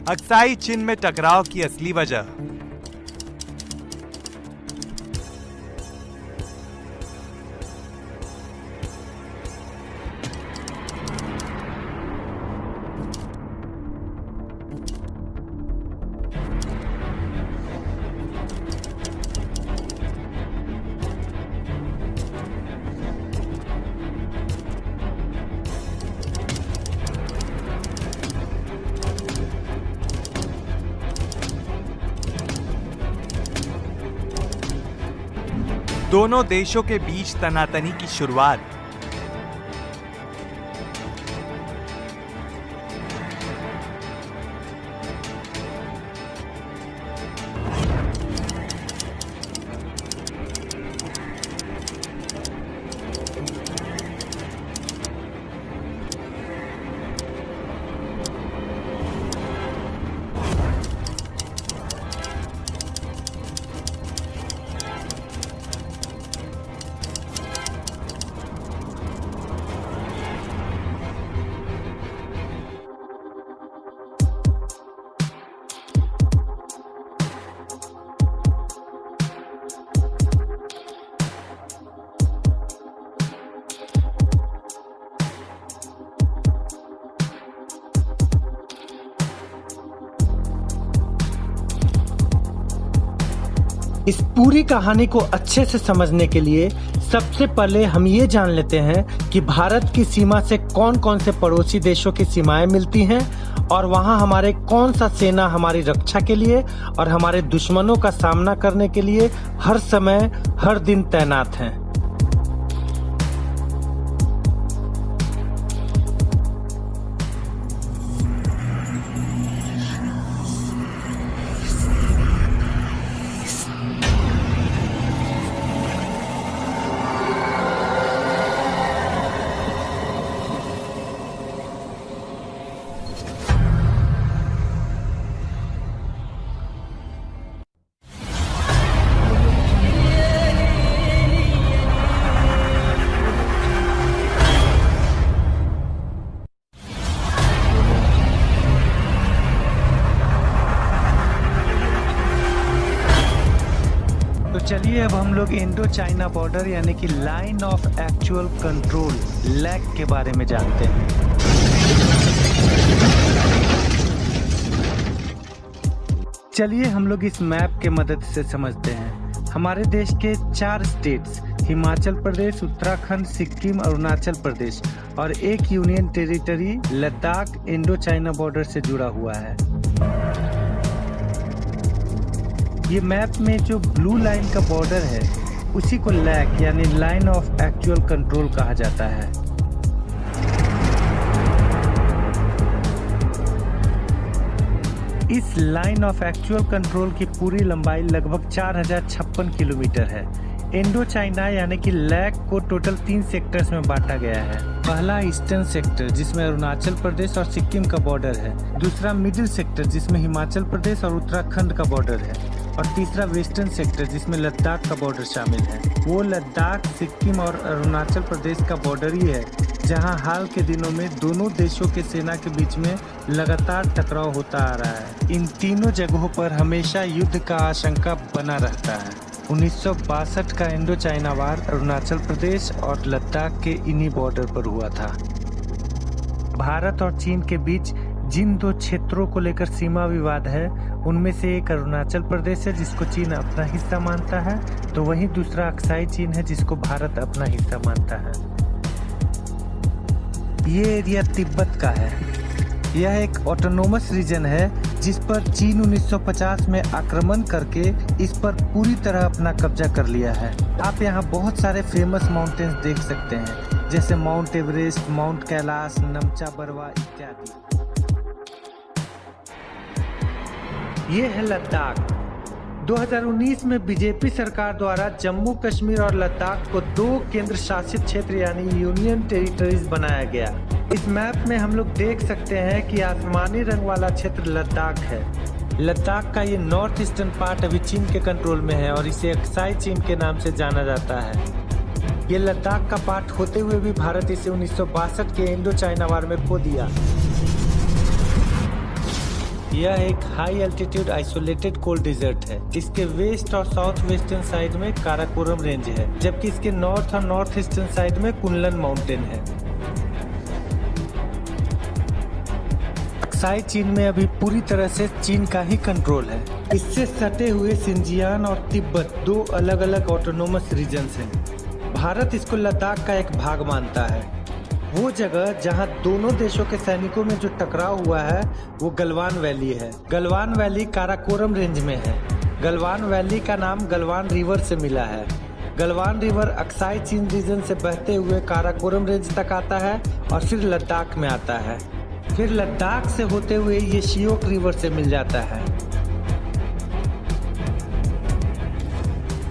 Aksai चीन में टकराव की असली वजह। दोनों देशों के बीच तनातनी की शुरुआत। इस पूरी कहानी को अच्छे से समझने के लिए सबसे पहले हम ये जान लेते हैं कि भारत की सीमा से कौन कौन से पड़ोसी देशों की सीमाएं मिलती हैं और वहां हमारे कौन सा सेना हमारी रक्षा के लिए और हमारे दुश्मनों का सामना करने के लिए हर समय हर दिन तैनात हैं। तो चलिए अब हम लोग इंडो चाइना बॉर्डर यानी कि line of actual control lag के बारे में जानते हैं। चलिए हम लोग इस मैप के मदद से समझते हैं। हमारे देश के 4 स्टेट्स हिमाचल प्रदेश, उत्तराखंड, सिक्किम, अरुणाचल प्रदेश और एक union territory Ladakh Indo China border से जुड़ा हुआ है। ये मैप में जो ब्लू लाइन का बॉर्डर है उसी को लैग यानी लाइन ऑफ एक्चुअल कंट्रोल कहा जाता है। इस लाइन ऑफ एक्चुअल कंट्रोल की पूरी लंबाई लगभग 4056 किलोमीटर है। इंडो चाइना यानी कि लैग को टोटल 3 सेक्टर्स में बांटा गया है। पहला ईस्टर्न सेक्टर जिसमें अरुणाचल प्रदेश और सिक्किम का बॉर्डर है, दूसरा मिडिल सेक्टर जिसमें हिमाचल प्रदेश और उत्तराखंड का बॉर्डर है और तीसरा वेस्टर्न सेक्टर जिसमें लद्दाख का बॉर्डर शामिल है। वो लद्दाख, सिक्किम और अरुणाचल प्रदेश का बॉर्डर ही है जहां हाल के दिनों में दोनों देशों के सेना के बीच में लगातार टकराव होता आ रहा है। इन तीनों जगहों पर हमेशा युद्ध का आशंका बना रहता है। 1962 का Indo China war Arunachal Pradesh और लद्दाख के इन्हीं बॉर्डर पर हुआ था। भारत और चीन के बीच जिन 2 क्षेत्रों को लेकर सीमा विवाद है उनमें से एक अरुणाचल प्रदेश है जिसको चीन अपना हिस्सा मानता है, तो वहीं दूसरा अक्साई चीन है जिसको भारत अपना हिस्सा मानता है। ये एरिया तिब्बत का है। यह एक ऑटोनोमस रीजन है जिस पर चीन 1950 में आक्रमण करके इस पर पूरी तरह अपना कब्जा कर लिया है। आप यहाँ बहुत सारे फेमस माउंटेन्स देख सकते हैं जैसे mount Everest, mount Kailash, Namcha Barwa इत्यादि। ये है लद्दाख। 2019 में बीजेपी सरकार द्वारा जम्मू कश्मीर और लद्दाख को 2 केंद्र शासित क्षेत्र यानी यूनियन टेरिटरीज बनाया गया। इस मैप में हम लोग देख सकते हैं कि आसमानी रंग वाला क्षेत्र लद्दाख है। लद्दाख का ये नॉर्थ ईस्टर्न पार्ट अभी चीन के कंट्रोल में है और इसे अक्साई चीन के नाम से जाना जाता है। ये लद्दाख का पार्ट होते हुए भी भारत इसे 1962 के इंडो चाइना वार में खो दिया। यह एक high altitude isolated cold desert है। इसके वेस्ट और साउथ वेस्टर्न साइड में काराकोरम रेंज है, जबकि इसके नॉर्थ और नॉर्थ ईस्टर्न साइड में कुनलन माउंटेन है। अक्साई चीन में अभी पूरी तरह से चीन का ही कंट्रोल है। इससे सटे हुए सिंजियान और तिब्बत दो अलग अलग ऑटोनोमस रीजन्स हैं। भारत इसको लद्दाख का एक भाग मानता है। वो जगह जहां दोनों देशों के सैनिकों में जो टकराव हुआ है वो गलवान वैली है। गलवान वैली काराकोरम रेंज में है। गलवान वैली का नाम गलवान रिवर से मिला है। गलवान रिवर अक्साई चीन रीजन से बहते हुए काराकोरम रेंज तक आता है और फिर लद्दाख में आता है। फिर लद्दाख से होते हुए ये शियोक रिवर से मिल जाता है।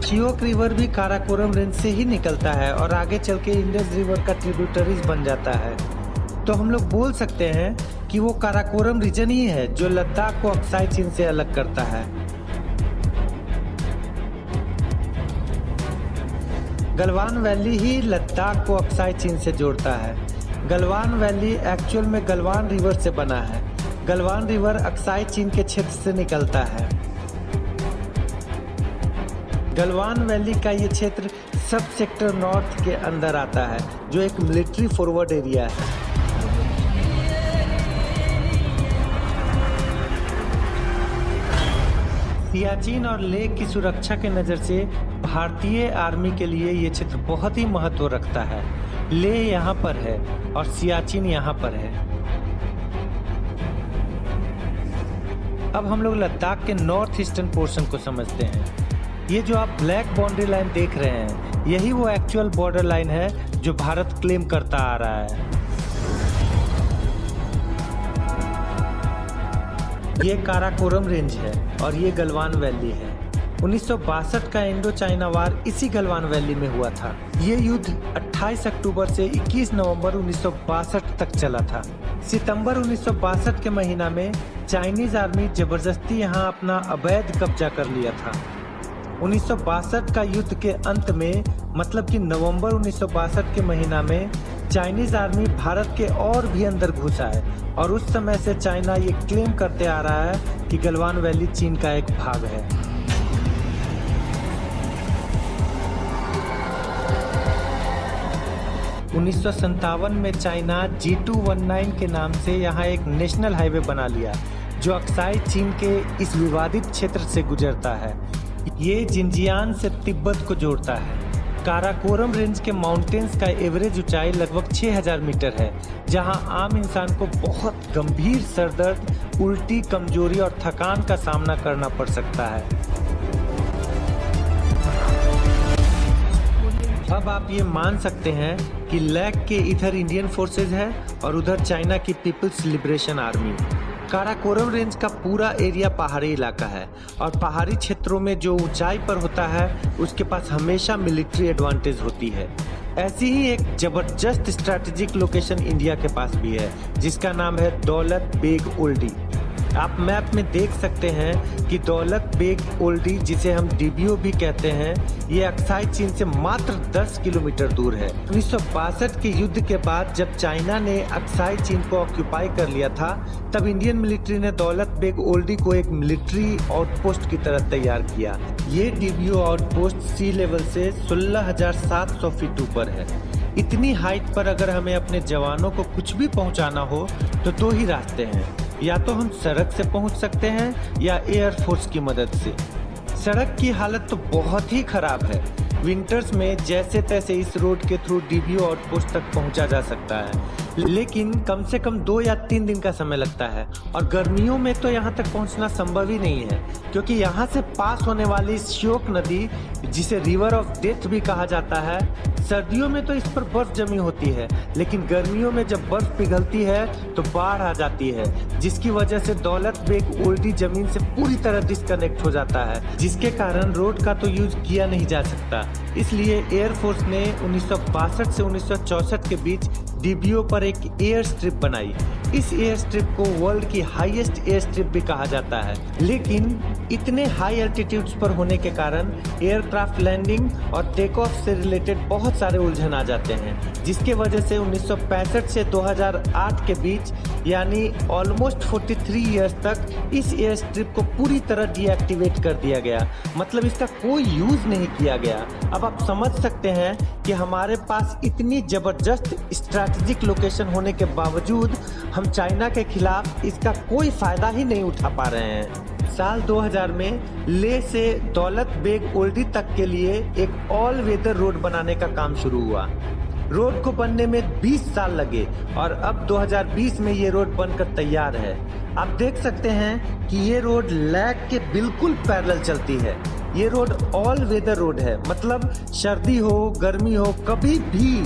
शियोक रिवर भी काराकोरम रेंज से ही निकलता है और आगे चल के इंडस रिवर का ट्रिब्यूटरीज बन जाता है। तो हम लोग बोल सकते हैं कि वो काराकोरम रीजन ही है जो लद्दाख को अक्साई चीन से अलग करता है। गलवान वैली ही लद्दाख को अक्साई चीन से जोड़ता है। गलवान वैली एक्चुअल में गलवान रिवर से बना है। गलवान रिवर अक्साई चीन के क्षेत्र से निकलता है। गलवान वैली का ये क्षेत्र सब सेक्टर नॉर्थ के अंदर आता है, जो एक मिलिट्री फॉरवर्ड एरिया है। सियाचिन और लेह की सुरक्षा के नज़र से भारतीय आर्मी के लिए ये क्षेत्र बहुत ही महत्व रखता है। लेह यहाँ पर है और सियाचिन यहाँ पर है। अब हम लोग लद्दाख के नॉर्थ ईस्टर्न पोर्शन को समझते हैं। ये जो आप ब्लैक बाउंड्री लाइन देख रहे हैं, यही वो एक्चुअल बॉर्डर लाइन है जो भारत क्लेम करता आ रहा है। ये काराकोरम रेंज है और ये गलवान वैली है। 1962 का इंडो चाइना वार इसी गलवान वैली में हुआ था। ये युद्ध 28 अक्टूबर से 21 नवंबर 1962 तक चला था। सितंबर 1962 के महीना में चाइनीज आर्मी जबरदस्ती यहाँ अपना अवैध कब्जा कर लिया था। 1962 का युद्ध के अंत में, मतलब कि नवंबर 1962 के महीना में, चाइनीज आर्मी भारत के और भी अंदर घुस आए और उस समय से चाइना ये क्लेम करते आ रहा है कि गलवान वैली चीन का एक भाग है। 1957 में चाइना G219 के नाम से यहाँ एक नेशनल हाईवे बना लिया, जो अक्साई चीन के इस विवादित क्षेत्र से गुजरता है। ये जिनजियान से तिब्बत को जोड़ता है। काराकोरम रेंज के माउंटेन्स का एवरेज ऊंचाई लगभग 6000 मीटर है, जहां आम इंसान को बहुत गंभीर सरदर्द, उल्टी, कमजोरी और थकान का सामना करना पड़ सकता है। अब आप ये मान सकते हैं कि लैक के इधर इंडियन फोर्सेज है और उधर चाइना की People's Liberation Army. Karakoram range का पूरा एरिया पहाड़ी इलाका है और पहाड़ी क्षेत्रों में जो ऊंचाई पर होता है उसके पास हमेशा मिलिट्री एडवांटेज होती है। ऐसी ही एक जबरदस्त स्ट्रैटेजिक लोकेशन इंडिया के पास भी है, जिसका नाम है दौलत बेग ओल्डी। आप मैप में देख सकते हैं कि दौलत बेग ओल्डी, जिसे हम डीबीओ भी कहते हैं, ये अक्साई चीन से मात्र 10 किलोमीटर दूर है। 1962 के युद्ध के बाद जब चाइना ने अक्साई चीन को ऑक्यूपाई कर लिया था, तब इंडियन मिलिट्री ने दौलत बेग ओल्डी को एक मिलिट्री आउटपोस्ट की तरह तैयार किया। ये डीबीओ आउटपोस्ट सी लेवल से 16,700 फीट ऊपर है। इतनी हाइट पर अगर हमें अपने जवानों को कुछ भी पहुंचाना हो तो दो ही रास्ते हैं, या तो हम सड़क से पहुंच सकते हैं या एयरफोर्स की मदद से। सड़क की हालत तो बहुत ही खराब है। विंटर्स में जैसे तैसे इस रोड के थ्रू डीबीओ आउटपोस्ट तक पहुंचा जा सकता है, लेकिन कम से कम 2 या 3 दिन का समय लगता है और गर्मियों में तो यहाँ तक पहुँचना संभव ही नहीं है, क्योंकि यहाँ से पास होने वाली श्योक नदी, जिसे रिवर ऑफ डेथ भी कहा जाता है, सर्दियों में तो इस पर बर्फ जमी होती है, लेकिन गर्मियों में जब बर्फ पिघलती है तो बाढ़ आ जाती है, जिसकी वजह से दौलत बेग ओल्डी जमीन से पूरी तरह डिस्कनेक्ट हो जाता है, जिसके कारण रोड का तो यूज किया नहीं जा सकता। इसलिए एयरफोर्स ने 1962 से 1964 के बीच डीबीओ पर एक एयर स्ट्रिप बनाई। इस एयर स्ट्रिप को वर्ल्ड की हाईएस्ट एयर स्ट्रिप भी कहा जाता है, लेकिन इतने हाई एल्टीट्यूड्स पर होने के कारण एयरक्राफ्ट लैंडिंग और टेक ऑफ से रिलेटेड बहुत सारे उलझन आ जाते हैं, जिसके वजह से 1965 से 2008 के बीच यानी ऑलमोस्ट 43 इयर्स तक इस एयर स्ट्रिप को पूरी तरह डीएक्टिवेट कर दिया गया। मतलब इसका कोई यूज नहीं किया गया। अब आप समझ सकते हैं कि हमारे पास इतनी जबरदस्त स्ट्रैटेजिक लोकेशन होने के बावजूद हम चाइना के खिलाफ इसका कोई फायदा ही नहीं उठा पा रहे हैं। साल 2000 में ले से दौलत बेग ओल्डी तक के लिए एक ऑल वेदर रोड बनाने का काम शुरू हुआ। रोड को बनने में 20 साल लगे और अब 2020 में ये रोड बनकर तैयार है। आप देख सकते हैं कि ये रोड लैक के बिल्कुल पैरेलल चलती है। ये रोड ऑल वेदर रोड है, मतलब सर्दी हो गर्मी हो कभी भी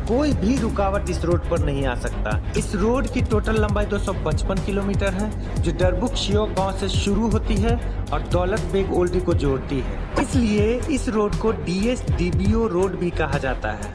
कोई भी रुकावट इस रोड पर नहीं आ सकता। इस रोड की टोटल लंबाई 255 किलोमीटर है, जो डरबुक शियो गांव से शुरू होती है और दौलत बेग ओल्डी को जोड़ती है। इसलिए इस रोड को DSDBO रोड भी कहा जाता है।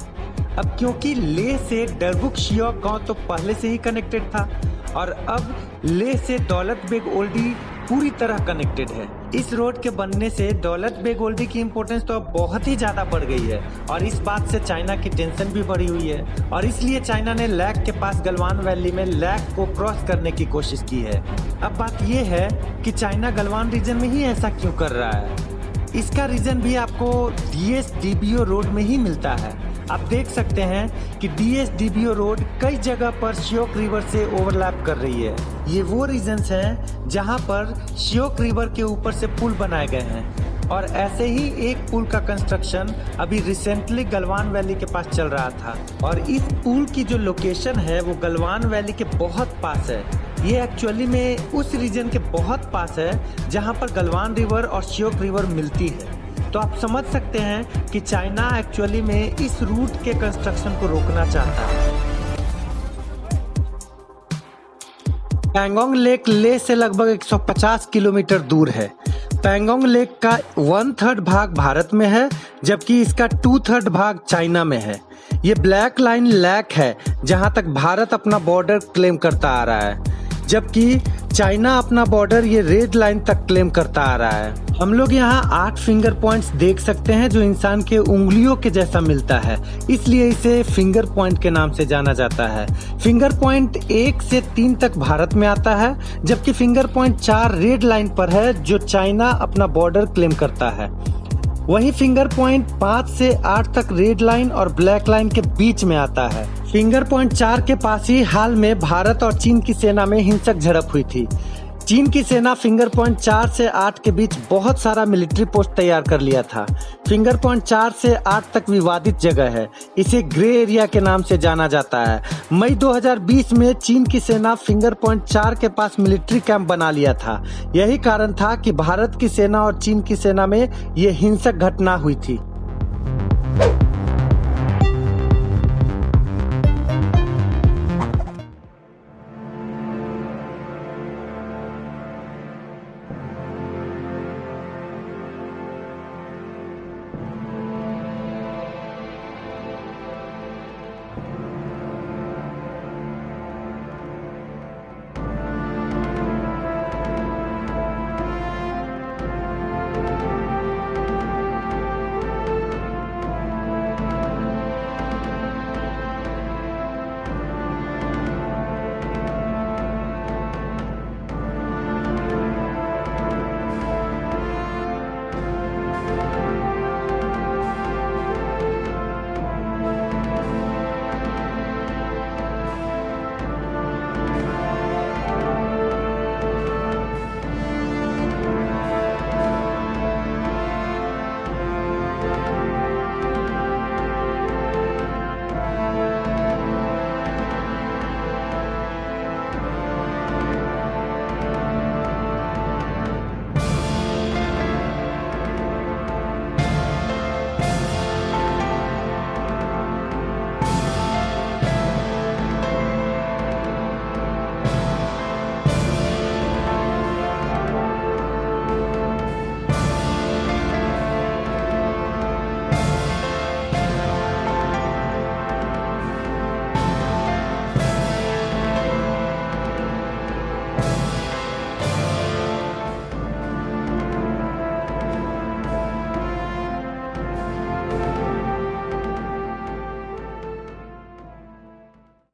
अब क्योंकि ले से डरबुक शियो गांव तो पहले से ही कनेक्टेड था और अब ले से दौलत बेग ओल्डी पूरी तरह कनेक्टेड है। इस रोड के बनने से दौलत बेग ओल्डी की इम्पोर्टेंस तो अब बहुत ही ज्यादा बढ़ गई है और इस बात से चाइना की टेंशन भी बढ़ी हुई है और इसलिए चाइना ने लैक के पास गलवान वैली में लैक को क्रॉस करने की कोशिश की है। अब बात यह है कि चाइना गलवान रीजन में ही ऐसा क्यों कर रहा है। इसका रीजन भी आपको DSDBO रोड में ही मिलता है। आप देख सकते हैं कि DSDBO रोड कई जगह पर श्योक रिवर से ओवरलैप कर रही है। ये वो रीजन्स हैं जहां पर श्योक रिवर के ऊपर से पुल बनाए गए हैं और ऐसे ही एक पुल का कंस्ट्रक्शन अभी रिसेंटली गलवान वैली के पास चल रहा था और इस पुल की जो लोकेशन है वो गलवान वैली के बहुत पास है। ये एक्चुअली में उस रीजन के बहुत पास है जहां पर गलवान रिवर और श्योक रिवर मिलती है। तो आप समझ सकते हैं कि चाइना एक्चुअली में इस रूट के कंस्ट्रक्शन को रोकना चाहता है। पैंगोंग लेक ले से लगभग 150 किलोमीटर दूर है। पैंगोंग लेक का 1/3 भाग भारत में है, जबकि इसका 2/3 भाग चाइना में है। ये ब्लैक लाइन लैक है जहां तक भारत अपना बॉर्डर क्लेम करता आ रहा है, जबकि चाइना अपना बॉर्डर ये रेड लाइन तक क्लेम करता आ रहा है। हम लोग यहाँ 8 फिंगर पॉइंट्स देख सकते हैं जो इंसान के उंगलियों के जैसा मिलता है, इसलिए इसे फिंगर पॉइंट के नाम से जाना जाता है। फिंगर पॉइंट 1 से 3 तक भारत में आता है, जबकि फिंगर पॉइंट 4 रेड लाइन पर है जो चाइना अपना बॉर्डर क्लेम करता है। वहीं फिंगर पॉइंट 5 से 8 तक रेड लाइन और ब्लैक लाइन के बीच में आता है। फिंगर पॉइंट 4 के पास ही हाल में भारत और चीन की सेना में हिंसक झड़प हुई थी। चीन की सेना फिंगर पॉइंट 4 से 8 के बीच बहुत सारा मिलिट्री पोस्ट तैयार कर लिया था। फिंगर पॉइंट 4 से 8 तक विवादित जगह है, इसे ग्रे एरिया के नाम से जाना जाता है। मई 2020 में चीन की सेना फिंगर पॉइंट 4 के पास मिलिट्री कैंप बना लिया था। यही कारण था कि भारत की सेना और चीन की सेना में ये हिंसक घटना हुई थी।